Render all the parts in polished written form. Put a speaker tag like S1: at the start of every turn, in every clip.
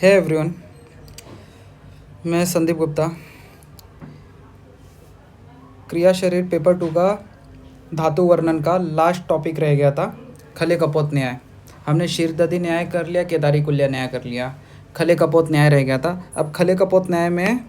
S1: है एवरीवन, मैं संदीप गुप्ता। क्रिया शरीर पेपर 2 का धातु वर्णन का लास्ट टॉपिक रह गया था, खले कपोत न्याय। हमने शीर्षदधि न्याय कर लिया, केदारी कुल्य न्याय कर लिया, खले कपोत न्याय रह गया था। अब खले कपोत न्याय में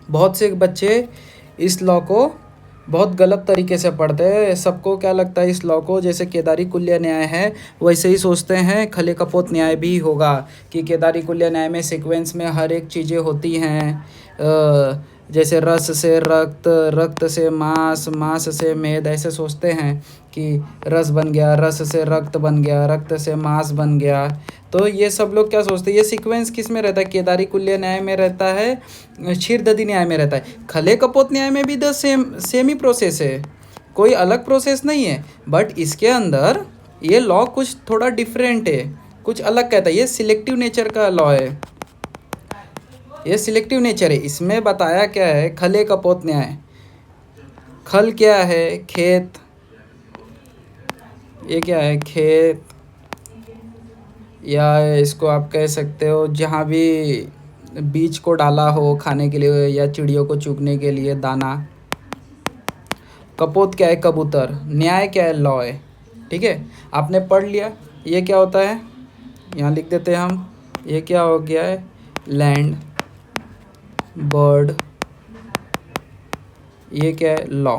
S1: बहुत से बच्चे इस लॉ को बहुत गलत तरीके से पढ़ते हैं। सबको क्या लगता है, इस लॉ को जैसे केदारी कुल्य न्याय है वैसे ही सोचते हैं खले कपोत न्याय भी होगा, कि केदारी कुल्य न्याय में सीक्वेंस में हर एक चीज़ें होती हैं, जैसे रस से रक्त, रक्त से मांस, मांस से मेद। ऐसे सोचते हैं कि रस बन गया, रस से रक्त बन गया, रक्त से मांस बन गया। तो ये सब लोग क्या सोचते हैं, ये सीक्वेंस किस में रहता है, केदारी कुल्य न्याय में रहता है, क्षीरदधि न्याय में रहता है। खले कपोत न्याय में भी सेम ही प्रोसेस है, कोई अलग प्रोसेस नहीं है। बट इसके अंदर ये लॉ कुछ थोड़ा डिफरेंट है, कुछ अलग कहता है। ये सिलेक्टिव नेचर का लॉ है, ये सिलेक्टिव नेचर है। इसमें बताया क्या है, खले कपोत न्याय। खल क्या है, खेत। ये क्या है, खेत, या इसको आप कह सकते हो जहाँ भी बीज को डाला हो खाने के लिए या चिड़ियों को चुगने के लिए दाना। कपोत क्या है, कबूतर। न्याय क्या है, लॉ है। ठीक है, आपने पढ़ लिया। ये क्या होता है, यहाँ लिख देते हैं हम। ये क्या हो गया है, लैंड, बर्ड। ये क्या है, लॉ।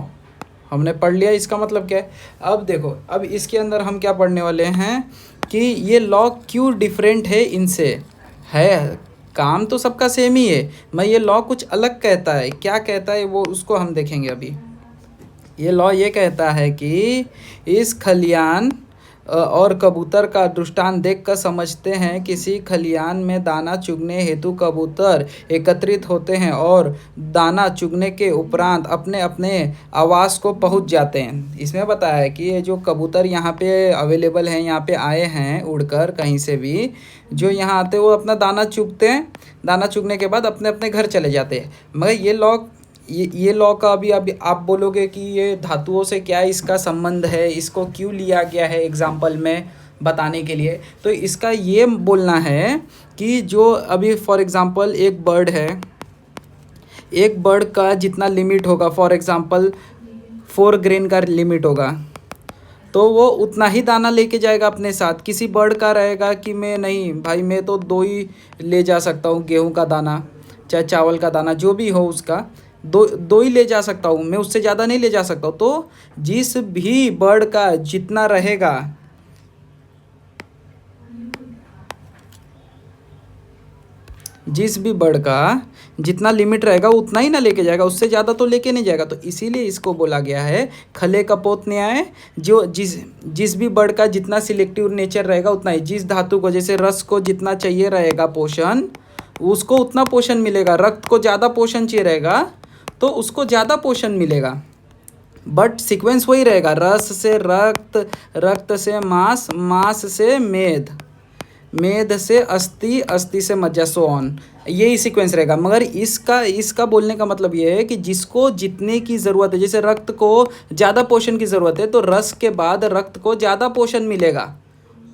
S1: हमने पढ़ लिया। इसका मतलब क्या है, अब देखो, अब इसके अंदर हम क्या पढ़ने वाले हैं कि ये लॉ क्यों डिफरेंट है इनसे। है, काम तो सबका सेम ही है, मैं ये लॉ कुछ अलग कहता है। क्या कहता है वो, उसको हम देखेंगे अभी। ये लॉ ये कहता है कि इस खलियान और कबूतर का दृष्टांत देखकर समझते हैं, किसी खलियान में दाना चुगने हेतु कबूतर एकत्रित होते हैं और दाना चुगने के उपरांत अपने अपने आवास को पहुंच जाते हैं। इसमें बताया है कि ये जो कबूतर यहाँ पे अवेलेबल हैं, यहाँ पे आए हैं उड़कर कहीं से भी, जो यहाँ आते हैं वो अपना दाना चुगते हैं। दाना चुगने के बाद अपने अपने घर चले जाते हैं। मगर ये लॉ का अभी आप बोलोगे कि ये धातुओं से क्या इसका संबंध है, इसको क्यों लिया गया है एग्जाम्पल में बताने के लिए। तो इसका ये बोलना है कि जो अभी फॉर एग्जांपल एक बर्ड है, एक बर्ड का जितना लिमिट होगा, फॉर एग्जांपल 4 ग्रेन का लिमिट होगा, तो वो उतना ही दाना लेके जाएगा अपने साथ। किसी बर्ड का रहेगा कि मैं नहीं भाई, मैं तो 2 ही ले जा सकता हूँ, गेहूँ का दाना चाहे चावल का दाना जो भी हो उसका दो ही ले जा सकता हूँ, मैं उससे ज़्यादा नहीं ले जा सकता हूँ। तो जिस भी बर्ड का जितना रहेगा, जिस भी बर्ड का जितना लिमिट रहेगा उतना ही ना लेके जाएगा, उससे ज़्यादा तो लेके नहीं जाएगा। तो इसीलिए इसको बोला गया है खले कपोत न्याय। जो जिस भी बर्ड का जितना सिलेक्टिव नेचर रहेगा उतना ही, जिस धातु को, जैसे रस को जितना चाहिए रहेगा पोषण, उसको उतना पोषण मिलेगा। रक्त को ज़्यादा पोषण चाहिए रहेगा तो उसको ज़्यादा पोषण मिलेगा। बट सीक्वेंस वही रहेगा, रस से रक्त, रक्त से मांस, मांस से मेद, मेद से अस्थि, अस्थि से मज्जा, सो ऑन। यही सीक्वेंस रहेगा। मगर इसका बोलने का मतलब ये है कि जिसको जितने की ज़रूरत है, जैसे रक्त को ज़्यादा पोषण की ज़रूरत है तो रस के बाद रक्त को ज़्यादा पोषण मिलेगा।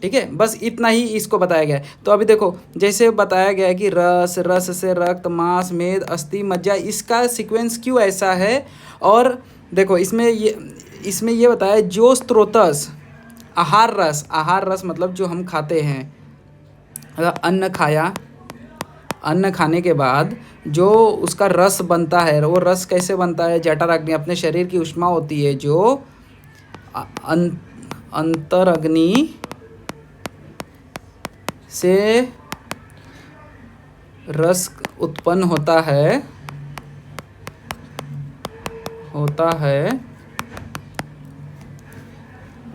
S1: ठीक है, बस इतना ही इसको बताया गया है। तो अभी देखो, जैसे बताया गया है कि रस, रस से रक्त, मांस, मेद, अस्थि, मज्जा, इसका सीक्वेंस क्यों ऐसा है। और देखो इसमें ये बताया है, जो स्त्रोतस आहार रस, आहार रस मतलब जो हम खाते हैं, अन्न खाया, अन्न खाने के बाद जो उसका रस बनता है, वो रस कैसे बनता है, जठराग्नि, अपने शरीर की ऊष्मा होती है जो अंतरग्नि से रस उत्पन्न होता है,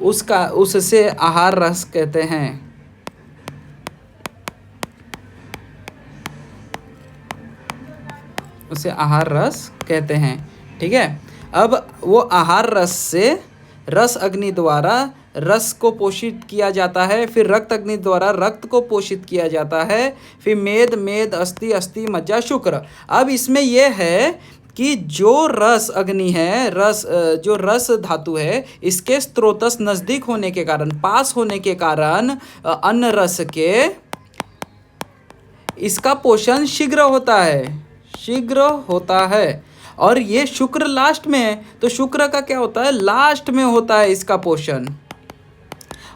S1: उससे आहार रस कहते हैं। उसे आहार रस कहते हैं। ठीक है, अब वो आहार रस से रस अग्नि द्वारा रस को पोषित किया जाता है, फिर रक्त अग्नि द्वारा रक्त को पोषित किया जाता है, फिर मेद, मेद, अस्थि, अस्थि, मज्जा, शुक्र। अब इसमें यह है कि जो रस अग्नि है, जो रस धातु है, इसके स्त्रोतस नज़दीक होने के कारण, पास होने के कारण अन्न रस के इसका पोषण शीघ्र होता है, शीघ्र होता है। और ये शुक्र लास्ट में है, तो शुक्र का क्या होता है, लास्ट में होता है इसका पोषण।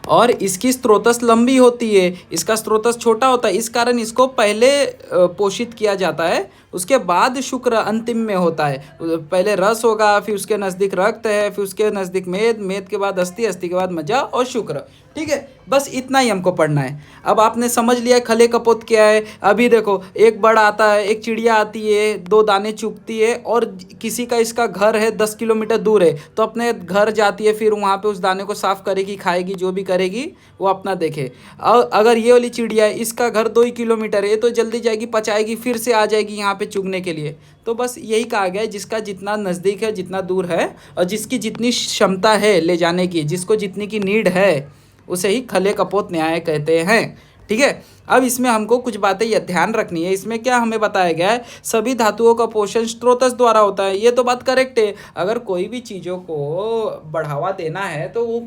S1: और इसकी स्त्रोतस लंबी होती है, इसका स्त्रोतस छोटा होता है, इस कारण इसको पहले पोषित किया जाता है, उसके बाद शुक्र अंतिम में होता है। पहले रस होगा, फिर उसके नज़दीक रक्त है, फिर उसके नज़दीक मेद, मेद के बाद अस्थि, अस्थि के बाद मज्जा और शुक्र। ठीक है, बस इतना ही हमको पढ़ना है। अब आपने समझ लिया खले कपोत क्या है। अभी देखो, एक बर्ड आता है, एक चिड़िया आती है, 2 दाने चुगती है, और किसी का इसका घर है 10 किलोमीटर दूर है, तो अपने घर जाती है, फिर वहाँ पे उस दाने को साफ करेगी, खाएगी, जो भी करेगी वो अपना देखे। और अगर ये वाली चिड़िया है, इसका घर 2 ही किलोमीटर है, तो जल्दी जाएगी, पचाएगी, फिर से आ जाएगी यहाँ पे चुगने के लिए। तो बस यही कहा गया है, जिसका जितना नज़दीक है, जितना दूर है, और जिसकी जितनी क्षमता है ले जाने की, जिसको जितनी की नीड है, उसे ही खले कपोत न्याय कहते हैं। ठीक है, अब इसमें हमको कुछ बातें यह ध्यान रखनी है। इसमें क्या हमें बताया गया है, सभी धातुओं का पोषण स्त्रोतस द्वारा होता है। ये तो बात करेक्ट है। अगर कोई भी चीज़ों को बढ़ावा देना है तो वो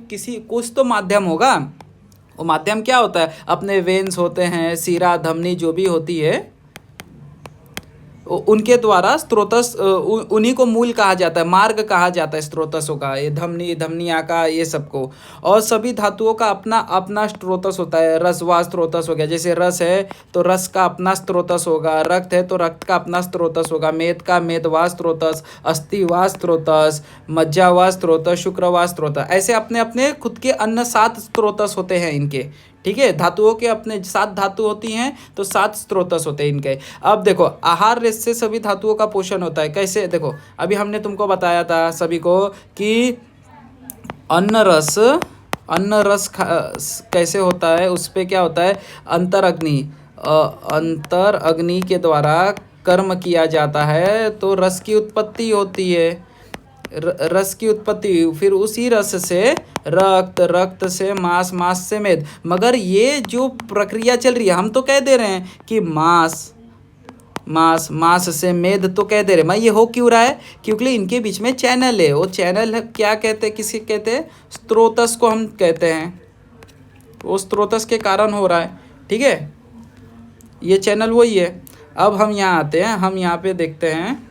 S1: कुछ तो माध्यम होगा। वो माध्यम क्या होता है, अपने वेन्स होते हैं, सीरा, धमनी जो भी होती है, उनके द्वारा स्त्रोतस, उन्हीं को मूल कहा जाता है, मार्ग कहा जाता है स्त्रोतसों का, ये धमनी, धमनिया का, ये सबको। और सभी धातुओं का अपना अपना स्त्रोतस होता है। रस व स्त्रोतस हो गया, जैसे रस है तो रस का अपना स्त्रोतस होगा, रक्त है तो रक्त का अपना स्त्रोतस होगा, मेद का मेद व स्त्रोतस, अस्थि व स्त्रोतस, मज्जा व स्त्रोतस, शुक्र व स्त्रोतस, ऐसे अपने अपने खुद के अन्य 7 स्त्रोतस होते हैं इनके। ठीक है, धातुओं के अपने 7 धातु होती हैं, तो 7 स्त्रोतस होते हैं इनके। अब देखो, आहार रस से सभी धातुओं का पोषण होता है। कैसे, देखो अभी हमने तुमको बताया था सभी को कि अन्न रस कैसे होता है, उस पे क्या होता है, अंतर अग्नि के द्वारा कर्म किया जाता है, तो रस की उत्पत्ति होती है। रस की उत्पत्ति, फिर उसी रस से रक्त, रक्त से मांस, मांस से मेद। मगर ये जो प्रक्रिया चल रही है, हम तो कह दे रहे हैं कि मांस, मांस से मेद तो कह दे रहे, मैं ये हो क्यों रहा है, क्योंकि इनके बीच में चैनल है। वो चैनल क्या कहते हैं, किसी कहते हैं, स्त्रोतस को हम कहते हैं, वो स्त्रोतस के कारण हो रहा है। ठीक है, ये चैनल वही है। अब हम यहाँ आते हैं, हम यहाँ पे देखते हैं,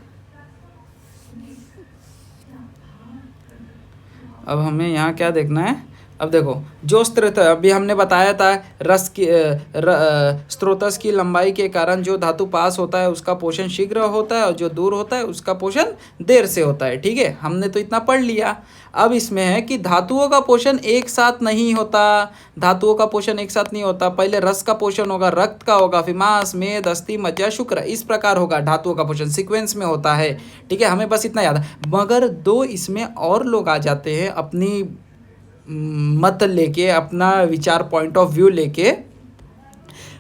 S1: अब हमें यहाँ क्या देखना है। अब देखो, जो स्त्रोत अभी हमने बताया था, रस की स्त्रोतस की लंबाई के कारण जो धातु पास होता है उसका पोषण शीघ्र होता है, और जो दूर होता है उसका पोषण देर से होता है। ठीक है, हमने तो इतना पढ़ लिया। अब इसमें है कि धातुओं का पोषण एक साथ नहीं होता, धातुओं का पोषण एक साथ नहीं होता। पहले रस का पोषण होगा, रक्त का होगा, फिर मांस, मेद, अस्थि, मज्जा, शुक्र, इस प्रकार होगा धातुओं का पोषण, सीक्वेंस में होता है। ठीक है, हमें बस इतना याद है। मगर 2 इसमें और लोग आ जाते हैं, अपनी मत लेके, अपना विचार, पॉइंट ऑफ व्यू लेके।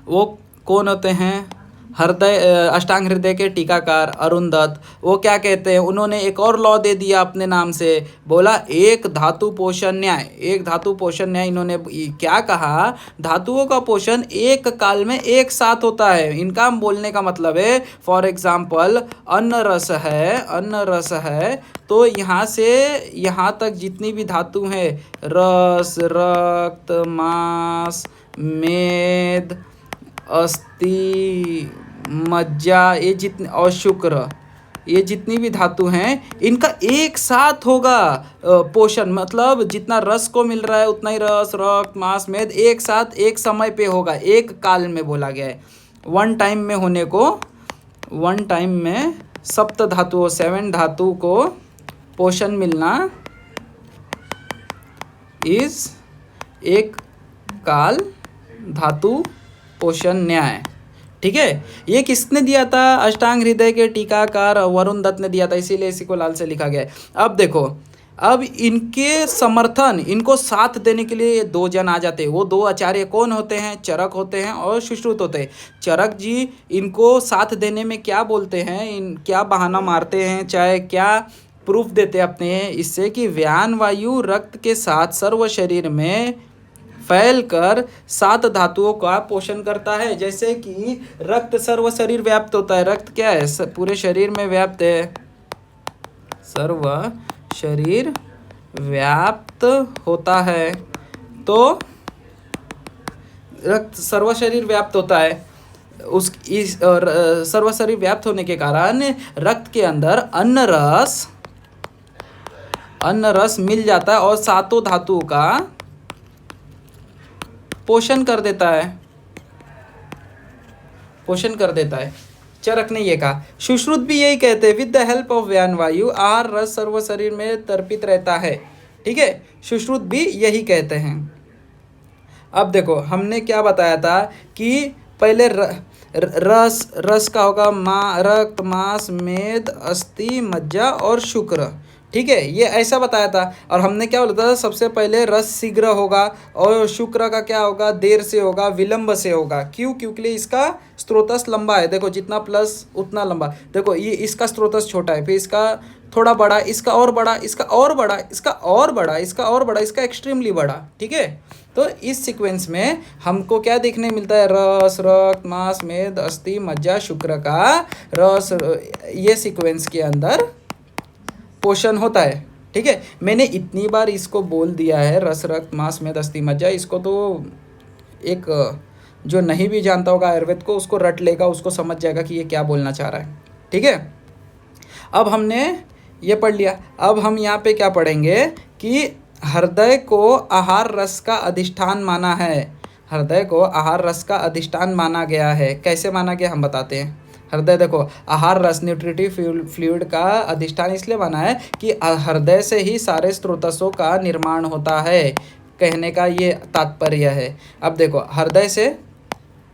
S1: वो कौन होते हैं, अष्टांग हृदय के टीकाकार अरुण दत्त। वो क्या कहते हैं, उन्होंने एक और लॉ दे दिया अपने नाम से, बोला एक धातु पोषण न्याय, एक धातु पोषण न्याय। इन्होंने क्या कहा, धातुओं का पोषण एक काल में एक साथ होता है। इनका बोलने का मतलब है, फॉर एग्जाम्पल अन्न रस है, तो यहाँ से यहाँ तक जितनी भी धातु हैं, रस, रक्त, मांस, मेद, अस्थि, मज्जा, ये जितने, और शुक्र, ये जितनी भी धातु हैं, इनका एक साथ होगा पोषण। मतलब जितना रस को मिल रहा है उतना ही रस, रक्त, मांस, मेद एक साथ एक समय पे होगा, एक काल में बोला गया है। वन टाइम में होने को, वन टाइम में सप्त धातुओं, 7 धातु को पोषण मिलना इज एक काल धातु पोषण न्याय। ठीक है, ये किसने दिया था, अष्टांग हृदय के टीकाकार वरुण दत्त ने दिया था, इसीलिए इसी को लाल से लिखा गया है। अब देखो, अब इनके समर्थन, इनको साथ देने के लिए 2 जन आ जाते हैं। वो 2 आचार्य कौन होते हैं, चरक होते हैं और सुश्रुत होते हैं। चरक जी इनको साथ देने में क्या बोलते हैं, क्या बहाना मारते हैं, चाहे क्या प्रूफ देते हैं अपने इससे, कि व्यान वायु रक्त के साथ सर्व शरीर में फैलकर 7 धातुओं का पोषण करता है। जैसे कि रक्त सर्व शरीर व्याप्त होता है, रक्त क्या है, पूरे शरीर में व्याप्त है, सर्व शरीर व्याप्त होता है। तो रक्त सर्व शरीर व्याप्त होता है, उस इस सर्वशरीर व्याप्त होने के कारण रक्त के अंदर अन्न रस मिल जाता है और सातों धातुओं का पोषण कर देता है। चरक ने ये कहा। सुश्रुत भी यही कहते हैं, विद द हेल्प ऑफ व्यान वायु आहार रस सर्व शरीर में तर्पित रहता है। ठीक है, सुश्रुत भी यही कहते हैं। अब देखो हमने क्या बताया था कि पहले रस का होगा रक्त, मांस, मेद, अस्थि, मज्जा और शुक्र। ठीक है, ये ऐसा बताया था। और हमने क्या बोला था, सबसे पहले रस शीघ्र होगा और शुक्र का क्या होगा, देर से होगा, विलंब से होगा। क्यों? क्योंकि इसका स्रोतस लंबा है। देखो जितना प्लस उतना लंबा। देखो ये इसका स्रोतस छोटा है, फिर इसका थोड़ा बड़ा, इसका और बड़ा, इसका और बड़ा, इसका और बड़ा, इसका और बड़ा, इसका एक्सट्रीमली बड़ा। ठीक है, तो इस सीक्वेंस में हमको क्या देखने मिलता है, रस, रक्त, मांस, मेद, अस्थि, मज्जा, शुक्र का रस, ये सीक्वेंस के अंदर पोषण होता है। ठीक है, मैंने इतनी बार इसको बोल दिया है, रस, रक्त, मांस, मेद, अस्थि, मज्जा। इसको तो एक जो नहीं भी जानता होगा आयुर्वेद को, उसको रट लेगा, उसको समझ जाएगा कि ये क्या बोलना चाह रहा है। ठीक है, अब हमने ये पढ़ लिया। अब हम यहाँ पे क्या पढ़ेंगे कि हृदय को आहार रस का अधिष्ठान माना है। हृदय को आहार रस का अधिष्ठान माना गया है। कैसे माना गया हम बताते हैं। हृदय देखो, आहार रस न्यूट्रिटिव फ्लूइड का अधिष्ठान इसलिए माना है कि हृदय से ही सारे स्रोतसों का निर्माण होता है, कहने का ये तात्पर्य है। अब देखो हृदय से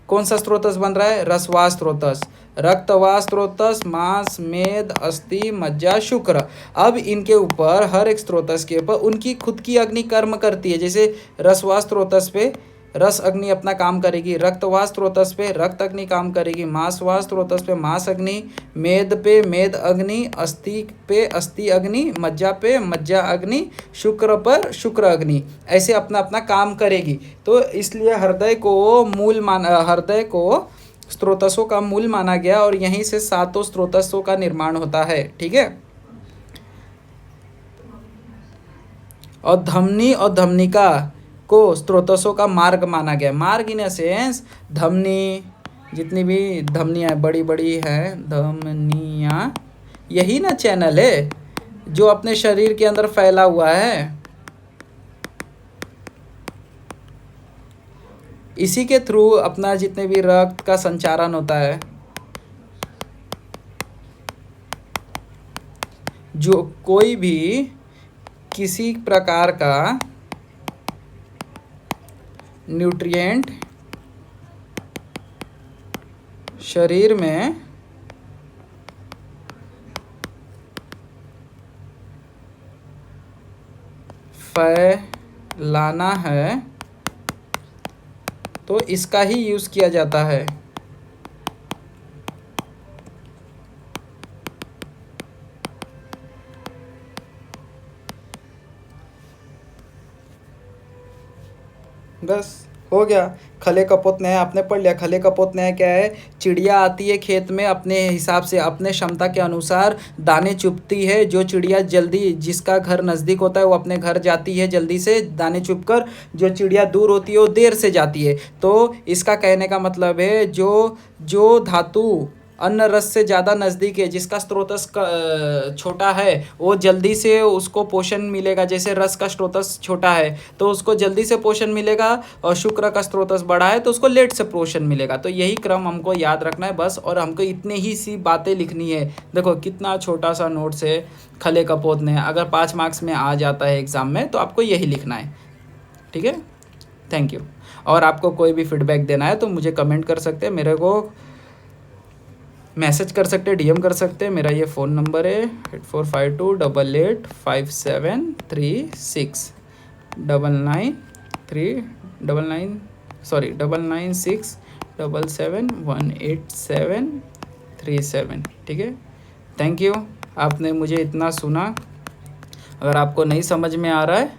S1: कौन सा स्रोतस बन रहा है, रसवास स्रोतस, रक्तवास स्रोतस, मांस, मेद, अस्थि, मज्जा, शुक्र। अब इनके ऊपर हर एक स्रोतस के ऊपर उनकी खुद की अग्नि कर्म करती है। जैसे रसवास स्रोतस पे रस अग्नि अपना काम करेगी, रक्तवास स्रोतस पे रक्त अग्नि काम करेगी, मांसवास स्रोतस पे मांस अग्नि, मेद पे मेद अग्नि, अस्थि पे अस्थि अग्नि, मज्जा पे मज्जा अग्नि, शुक्र पर शुक्र अग्नि, ऐसे अपना अपना काम करेगी। तो इसलिए हृदय को स्रोतसों का मूल माना गया और यहीं से सातों स्रोतसों का निर्माण होता है। ठीक है, और धमनी और धमनिका को स्रोतसों का मार्ग माना गया। मार्ग इन सेंस धमनी, जितनी भी धमनियाँ बड़ी बड़ी हैं, धमनियाँ, यही ना चैनल है जो अपने शरीर के अंदर फैला हुआ है। इसी के थ्रू अपना जितने भी रक्त का संचारण होता है। जो कोई भी किसी प्रकार का न्यूट्रिएंट शरीर में फैलाना है तो इसका ही यूज़ किया जाता है। बस हो गया। खले कपोत न्याय आपने पढ़ लिया। खले कपोत न्याय क्या है, चिड़िया आती है खेत में, अपने हिसाब से अपने क्षमता के अनुसार दाने चुपती है। जो चिड़िया जल्दी, जिसका घर नज़दीक होता है वो अपने घर जाती है जल्दी से दाने चुप कर, जो चिड़िया दूर होती है वो देर से जाती है। तो इसका कहने का मतलब है जो धातु अन्न रस से ज़्यादा नज़दीक है, जिसका स्रोतस छोटा है, वो जल्दी से उसको पोषण मिलेगा। जैसे रस का स्रोतस छोटा है तो उसको जल्दी से पोषण मिलेगा, और शुक्र का स्रोतस बड़ा है तो उसको लेट से पोषण मिलेगा। तो यही क्रम हमको याद रखना है बस, और हमको इतने ही सी बातें लिखनी है। देखो कितना छोटा सा नोट्स है खले कपोत ने। अगर 5 मार्क्स में आ जाता है एग्ज़ाम में तो आपको यही लिखना है। ठीक है, थैंक यू। और आपको कोई भी फीडबैक देना है तो मुझे कमेंट कर सकते हैं, मेरे को मैसेज कर सकते हैं, डीएम कर सकते हैं। मेरा ये फ़ोन नंबर है 8452885736 99677183737। ठीक है, थैंक यू, आपने मुझे इतना सुना। अगर आपको नहीं समझ में आ रहा है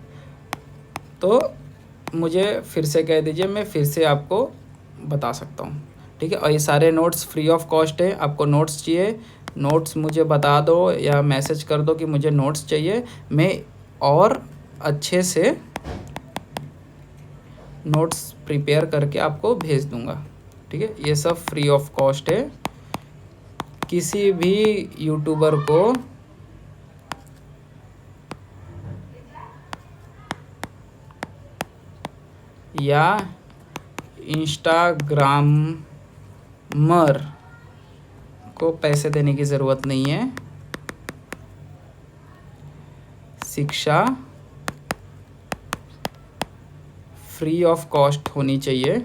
S1: तो मुझे फिर से कह दीजिए, मैं फिर से आपको बता सकता हूँ। ठीक है, और ये सारे नोट्स फ्री ऑफ कॉस्ट है। आपको नोट्स चाहिए, नोट्स मुझे बता दो या मैसेज कर दो कि मुझे नोट्स चाहिए, मैं और अच्छे से नोट्स प्रिपेयर करके आपको भेज दूँगा। ठीक है, ये सब फ्री ऑफ कॉस्ट है। किसी भी यूट्यूबर को या इंस्टाग्रामर को पैसे देने की ज़रूरत नहीं है। शिक्षा फ्री ऑफ कॉस्ट होनी चाहिए।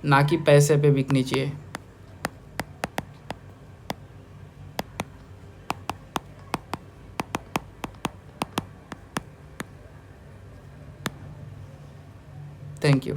S1: ना कि पैसे पे बिकनी चाहिए। Thank you.